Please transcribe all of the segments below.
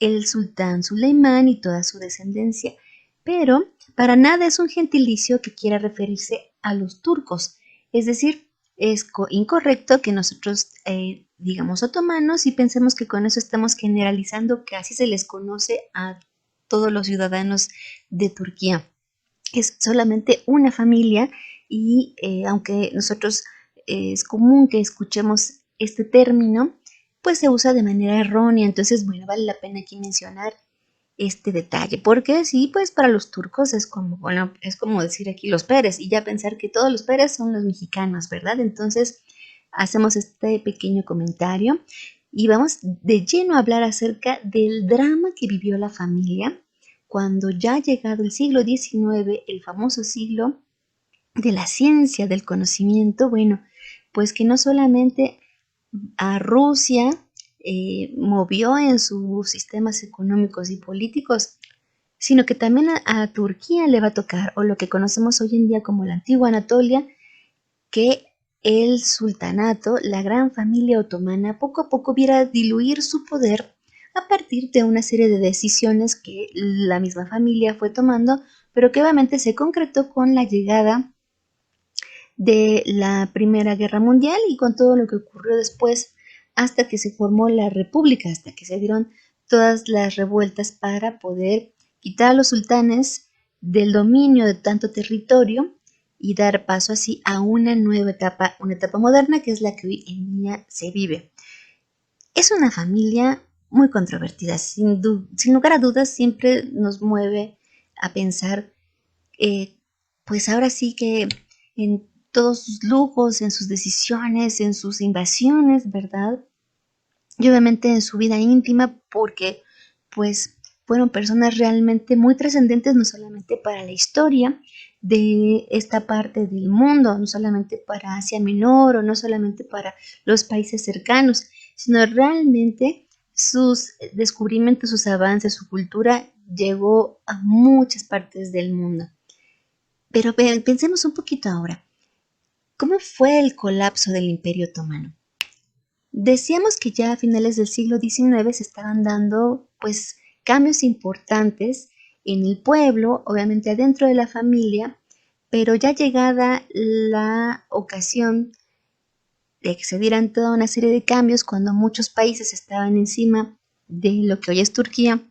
el sultán Suleimán y toda su descendencia, pero para nada es un gentilicio que quiera referirse a los turcos, es decir, es incorrecto que nosotros digamos otomanos y pensemos que con eso estamos generalizando que así se les conoce a todos los ciudadanos de Turquía. Es solamente una familia y aunque nosotros es común que escuchemos este término, pues se usa de manera errónea. Entonces, bueno, vale la pena aquí mencionar este detalle, porque sí, pues para los turcos es como, bueno, es como decir aquí los Pérez y ya pensar que todos los Pérez son los mexicanos, ¿verdad? Entonces, hacemos este pequeño comentario y vamos de lleno a hablar acerca del drama que vivió la familia cuando ya ha llegado el siglo XIX, el famoso siglo de la ciencia, del conocimiento, bueno, pues que no solamente a Rusia movió en sus sistemas económicos y políticos, sino que también a Turquía le va a tocar, o lo que conocemos hoy en día como la antigua Anatolia, que el sultanato, la gran familia otomana, poco a poco viera diluir su poder a partir de una serie de decisiones que la misma familia fue tomando, pero que obviamente se concretó con la llegada de la Primera Guerra Mundial y con todo lo que ocurrió después hasta que se formó la República, hasta que se dieron todas las revueltas para poder quitar a los sultanes del dominio de tanto territorio y dar paso así a una nueva etapa, una etapa moderna que es la que hoy en día se vive. Es una familia muy controvertida, sin lugar a dudas siempre nos mueve a pensar, pues ahora sí que en todos sus lujos, en sus decisiones, en sus invasiones, ¿verdad? Y obviamente en su vida íntima, porque pues fueron personas realmente muy trascendentes, no solamente para la historia de esta parte del mundo, no solamente para Asia Menor o no solamente para los países cercanos, sino realmente sus descubrimientos, sus avances, su cultura llegó a muchas partes del mundo. Pero pensemos un poquito ahora, ¿cómo fue el colapso del Imperio Otomano? Decíamos que ya a finales del siglo XIX se estaban dando pues cambios importantes en el pueblo, obviamente adentro de la familia, pero ya llegada la ocasión de que se dieran toda una serie de cambios cuando muchos países estaban encima de lo que hoy es Turquía,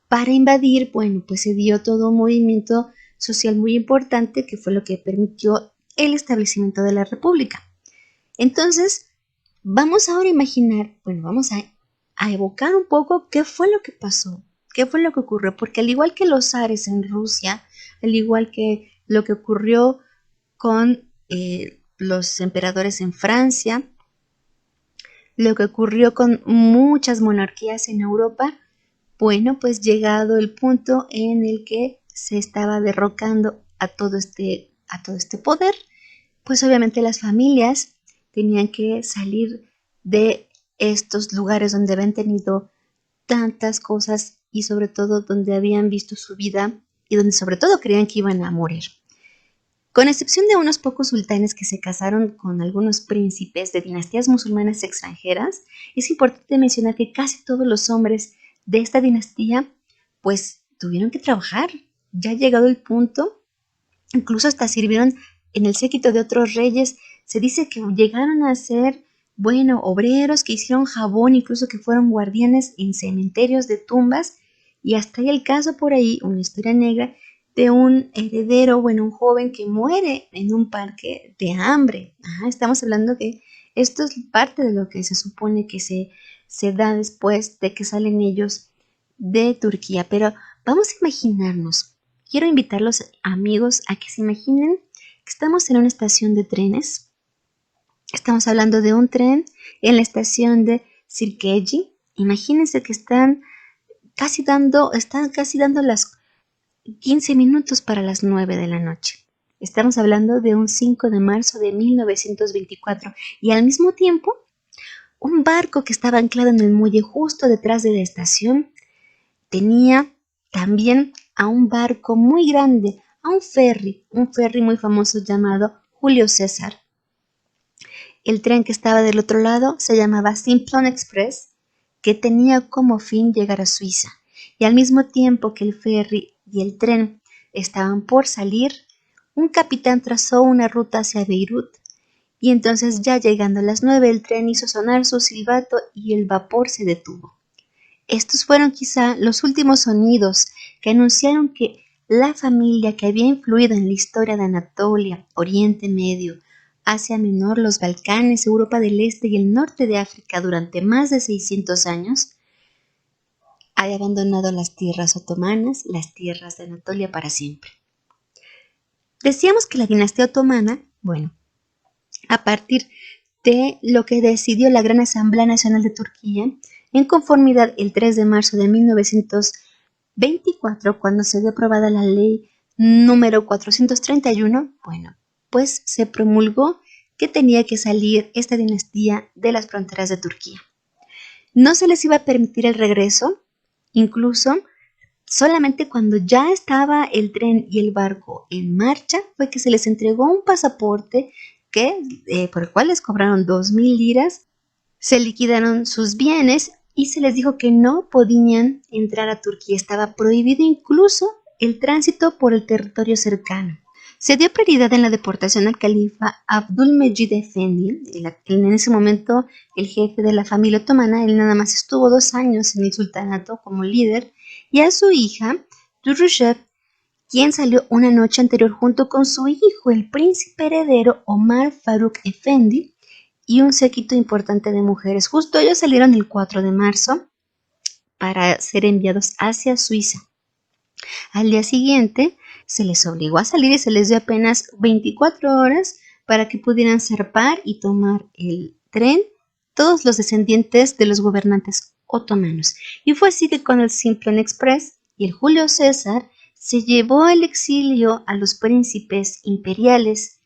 para invadir, bueno, pues se dio todo un movimiento social muy importante que fue lo que permitió el establecimiento de la República. Entonces, vamos ahora a imaginar, bueno, vamos a evocar un poco qué fue lo que pasó, qué fue lo que ocurrió, porque al igual que los zares en Rusia, al igual que lo que ocurrió con los emperadores en Francia, lo que ocurrió con muchas monarquías en Europa, bueno, pues llegado el punto en el que se estaba derrocando a todo este poder, pues obviamente las familias tenían que salir de estos lugares donde habían tenido tantas cosas y sobre todo donde habían visto su vida y donde sobre todo creían que iban a morir. Con excepción de unos pocos sultanes que se casaron con algunos príncipes de dinastías musulmanas extranjeras, es importante mencionar que casi todos los hombres de esta dinastía pues tuvieron que trabajar. Ya ha llegado el punto, incluso hasta sirvieron en el séquito de otros reyes. Se dice que llegaron a ser, bueno, obreros que hicieron jabón, incluso que fueron guardianes en cementerios de tumbas. Y hasta hay el caso por ahí, una historia negra, de un heredero, bueno, un joven que muere en un parque de hambre. Estamos hablando que esto es parte de lo que se supone que se da después de que salen ellos de Turquía. Pero vamos a imaginarnos, quiero invitarlos amigos a que se imaginen que estamos en una estación de trenes. Estamos hablando de un tren en la estación de Sirkeci. Imagínense que están casi dando las 15 minutos para las 9 de la noche. Estamos hablando de un 5 de marzo de 1924 y al mismo tiempo un barco que estaba anclado en el muelle justo detrás de la estación tenía también a un barco muy grande, a un ferry muy famoso llamado Julio César. El tren que estaba del otro lado se llamaba Simplon Express que tenía como fin llegar a Suiza. Y al mismo tiempo que el ferry y el tren estaban por salir, un capitán trazó una ruta hacia Beirut. Y entonces ya llegando a las 9 el tren hizo sonar su silbato y el vapor se detuvo. Estos fueron quizá los últimos sonidos que anunciaron que la familia que había influido en la historia de Anatolia, Oriente Medio, Asia Menor, los Balcanes, Europa del Este y el norte de África durante más de 600 años, había abandonado las tierras otomanas, las tierras de Anatolia para siempre. Decíamos que la dinastía otomana, bueno, a partir de lo que decidió la Gran Asamblea Nacional de Turquía, en conformidad el 3 de marzo de 1924, cuando se dio aprobada la ley número 431, bueno, pues se promulgó que tenía que salir esta dinastía de las fronteras de Turquía. No se les iba a permitir el regreso, incluso solamente cuando ya estaba el tren y el barco en marcha fue que se les entregó un pasaporte por el cual les cobraron 2.000 liras, se liquidaron sus bienes y se les dijo que no podían entrar a Turquía. Estaba prohibido incluso el tránsito por el territorio cercano. Se dio prioridad en la deportación al califa Abdülmecid Efendi, en ese momento el jefe de la familia otomana. Él nada más estuvo 2 años en el sultanato como líder, y a su hija, Durrushev, quien salió una noche anterior junto con su hijo, el príncipe heredero Omar Faruk Efendi, y un séquito importante de mujeres. Justo ellos salieron el 4 de marzo para ser enviados hacia Suiza. Al día siguiente se les obligó a salir y se les dio apenas 24 horas para que pudieran zarpar y tomar el tren todos los descendientes de los gobernantes otomanos. Y fue así que con el Simplon Express y el Julio César se llevó al exilio a los príncipes imperiales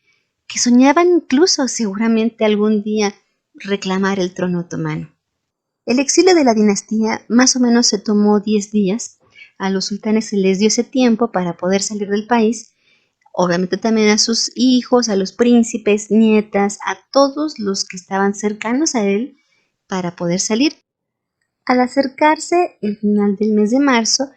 que soñaban incluso seguramente algún día reclamar el trono otomano. El exilio de la dinastía más o menos se tomó 10 días. A los sultanes se les dio ese tiempo para poder salir del país, obviamente también a sus hijos, a los príncipes, nietas, a todos los que estaban cercanos a él para poder salir. Al acercarse el final del mes de marzo,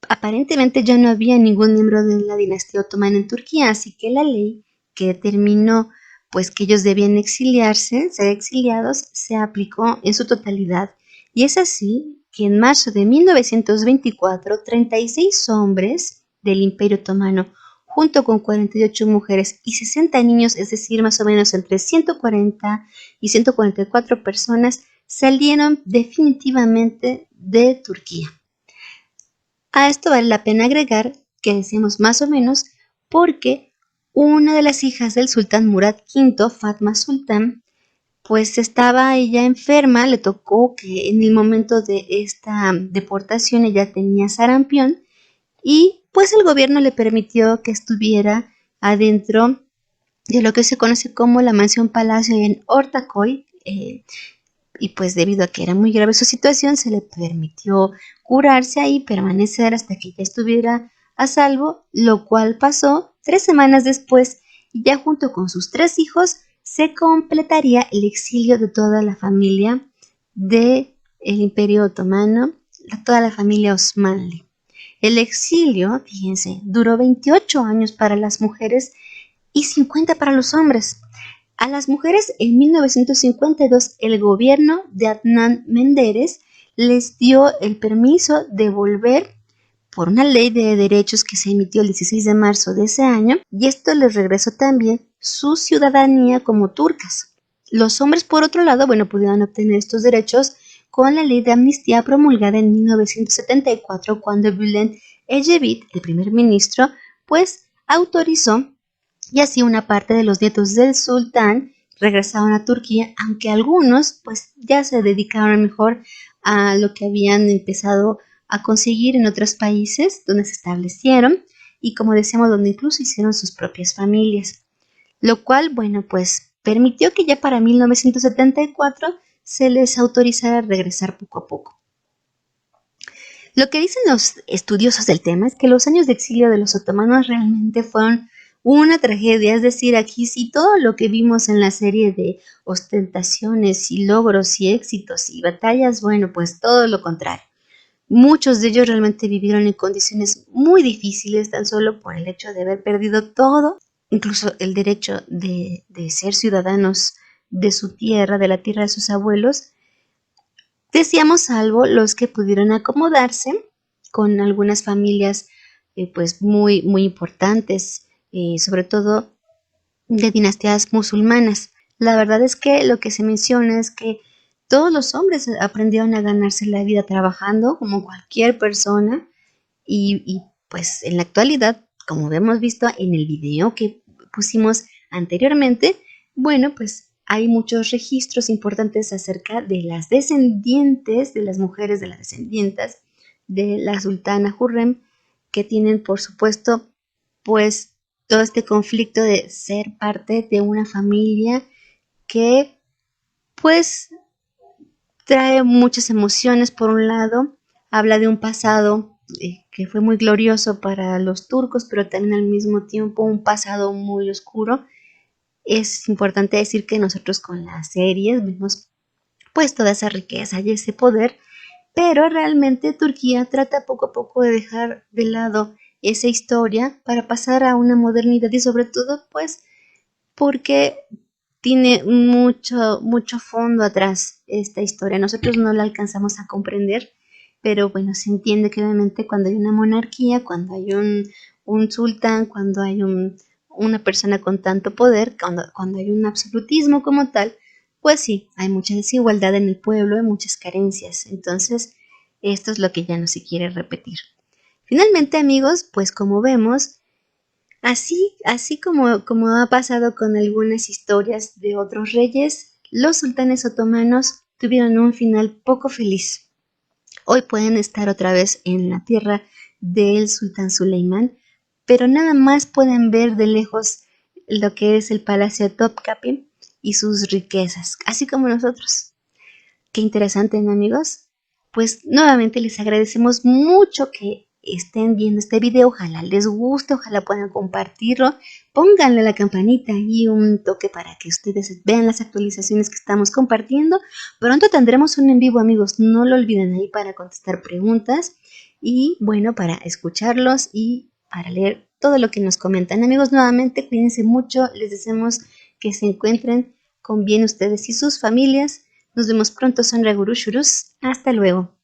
aparentemente ya no había ningún miembro de la dinastía otomana en Turquía, así que la ley que determinó pues que ellos debían exiliarse, ser exiliados, se aplicó en su totalidad. Y es así que en marzo de 1924, 36 hombres del Imperio Otomano, junto con 48 mujeres y 60 niños, es decir, más o menos entre 140 y 144 personas, salieron definitivamente de Turquía. A esto vale la pena agregar que decimos más o menos porque una de las hijas del sultán Murad V, Fatma Sultán, pues estaba ella enferma, le tocó que en el momento de esta deportación ella tenía sarampión y pues el gobierno le permitió que estuviera adentro de lo que se conoce como la mansión palacio en Ortaköy, y pues debido a que era muy grave su situación se le permitió curarse ahí, permanecer hasta que ya estuviera a salvo, lo cual pasó 3 semanas después y ya junto con sus 3 hijos se completaría el exilio de toda la familia del Imperio Otomano, toda la familia Osmanli. El exilio, fíjense, duró 28 años para las mujeres y 50 para los hombres. A las mujeres en 1952 el gobierno de Adnan Menderes les dio el permiso de volver por una ley de derechos que se emitió el 16 de marzo de ese año, y esto les regresó también su ciudadanía como turcas. Los hombres, por otro lado, pudieron obtener estos derechos con la ley de amnistía promulgada en 1974, cuando Bülent Ecevit, el primer ministro, pues autorizó, y así una parte de los nietos del sultán regresaron a Turquía, aunque algunos pues ya se dedicaron mejor a lo que habían empezado a conseguir en otros países donde se establecieron y, como decíamos, donde incluso hicieron sus propias familias, lo cual pues permitió que ya para 1974 se les autorizara regresar poco a poco. Lo que dicen los estudiosos del tema es que los años de exilio de los otomanos realmente fueron una tragedia. Es decir, aquí sí todo lo que vimos en la serie de ostentaciones y logros y éxitos y batallas, bueno, pues todo lo contrario. Muchos de ellos realmente vivieron en condiciones muy difíciles tan solo por el hecho de haber perdido todo, incluso el derecho de ser ciudadanos de su tierra, de la tierra de sus abuelos. Decíamos salvo los que pudieron acomodarse con algunas familias pues muy importantes, sobre todo de dinastías musulmanas. La verdad es que lo que se menciona es que todos los hombres aprendieron a ganarse la vida trabajando como cualquier persona pues en la actualidad, como hemos visto en el video que pusimos anteriormente, bueno, pues hay muchos registros importantes acerca de las descendientes, de las mujeres de las descendientas de la sultana Hurrem, que tienen, por supuesto, pues todo este conflicto de ser parte de una familia que, pues, trae muchas emociones por un lado, habla de un pasado que fue muy glorioso para los turcos, pero también al mismo tiempo un pasado muy oscuro. Es importante decir que nosotros con las series vemos pues toda esa riqueza y ese poder, pero realmente Turquía trata poco a poco de dejar de lado esa historia para pasar a una modernidad y sobre todo pues porque tiene mucho fondo atrás esta historia. Nosotros no la alcanzamos a comprender, pero bueno, se entiende que obviamente cuando hay una monarquía, cuando hay un sultán, cuando hay una persona con tanto poder, cuando hay un absolutismo como tal, pues sí, hay mucha desigualdad en el pueblo, hay muchas carencias. Entonces, esto es lo que ya no se quiere repetir. Finalmente, amigos, pues como vemos, así como ha pasado con algunas historias de otros reyes, los sultanes otomanos tuvieron un final poco feliz. Hoy pueden estar otra vez en la tierra del sultán Suleimán, pero nada más pueden ver de lejos lo que es el palacio de Topkapi y sus riquezas, así como nosotros. Qué interesante, ¿no, amigos? Pues nuevamente les agradecemos mucho que estén viendo este video. Ojalá les guste, ojalá puedan compartirlo. Pónganle a la campanita y un toque para que ustedes vean las actualizaciones que estamos compartiendo. Pronto tendremos un en vivo, amigos. No lo olviden ahí para contestar preguntas y, bueno, para escucharlos y para leer todo lo que nos comentan. Amigos, nuevamente cuídense mucho. Les deseamos que se encuentren con bien ustedes y sus familias. Nos vemos pronto, Sonra Gurushurus. Hasta luego.